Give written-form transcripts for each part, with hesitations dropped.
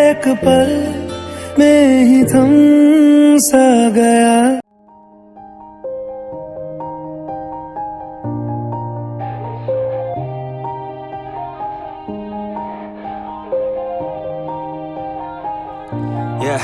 एक पल में ही थम सा गया। Yeah.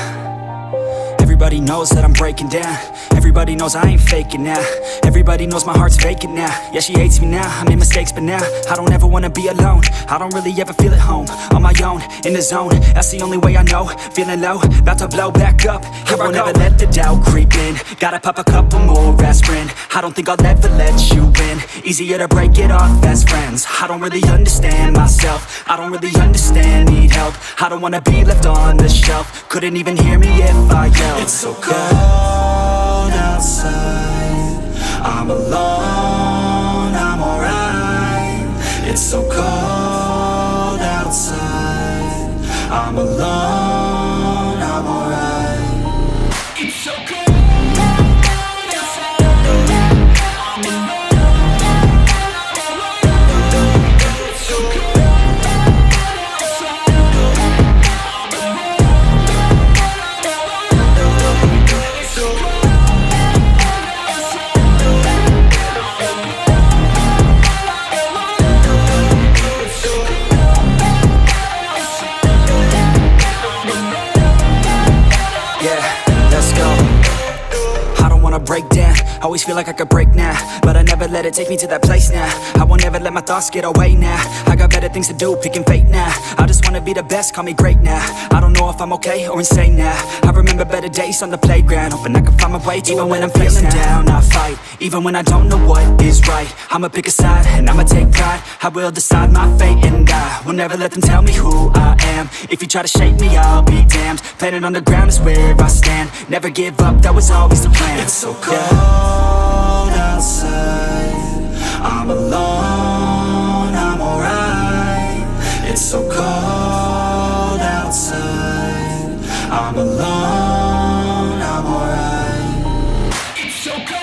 Everybody knows that I'm breaking down. Everybody knows I ain't faking now. Everybody knows my heart's vacant now. Yeah, she hates me now, I made mistakes but now I don't ever wanna be alone. I don't really ever feel at home. On my own, in the zone, that's the only way I know. Feeling low, about to blow back up. Here I won't ever let the doubt creep in. Gotta pop a couple more aspirin. I don't think I'll ever let you in. Easier to break it off best friends. I don't really understand myself. I don't really understand, need help. I don't wanna be left on the shelf. Couldn't even hear me if I yelled. It's so cold outside, I'm alone, I'm alright. It's so cold outside, I'm alone, I'm alright. It's so cold. Break down, always feel like I could break now, but I never let it take me to that place now. I won't ever let my thoughts get away now. I got better things to do, picking fate now. I just wanna be the best, call me great now. I don't know if I'm okay or insane now. I remember better days on the playground, hoping I can find my way to even when I'm feeling down, I fight, even when I don't know what is right. I'ma pick a side, and I'ma take pride. I will decide my fate, and I will never let them tell me who I am. If you try to shake me, I'll be damned. Planet on the ground is where I stand. Never give up, that was always the plan. It's so cold outside, I'm alone, I'm alright. It's so cold outside, I'm alone, I'm alright. It's so cold.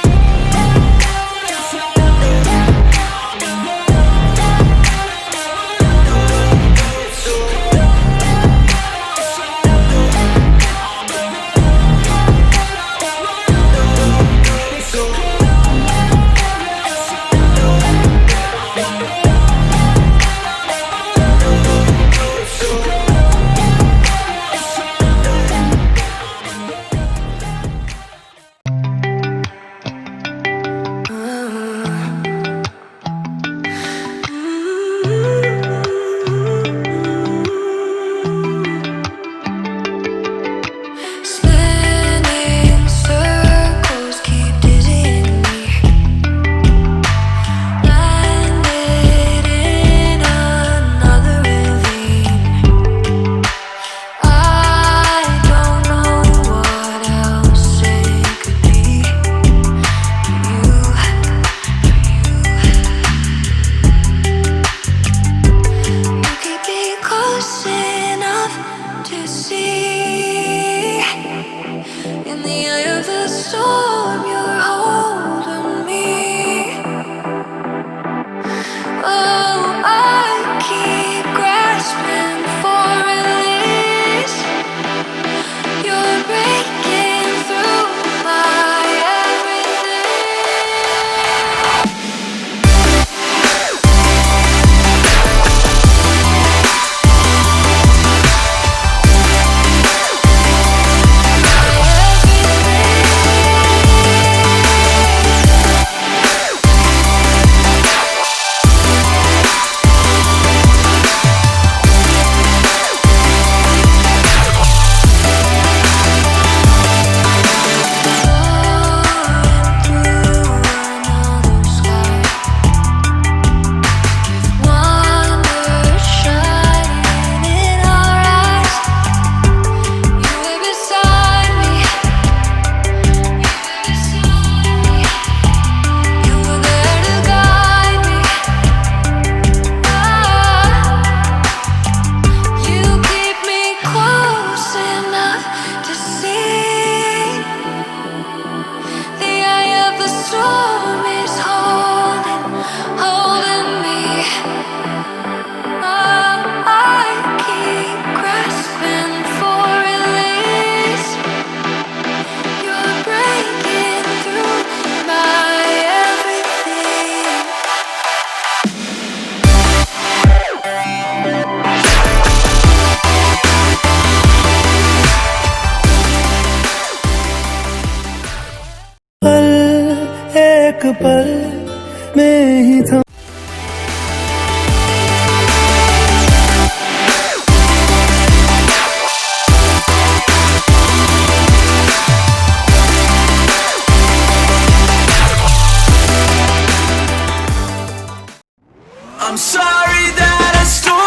पल में ही थम I'm sorry that I stole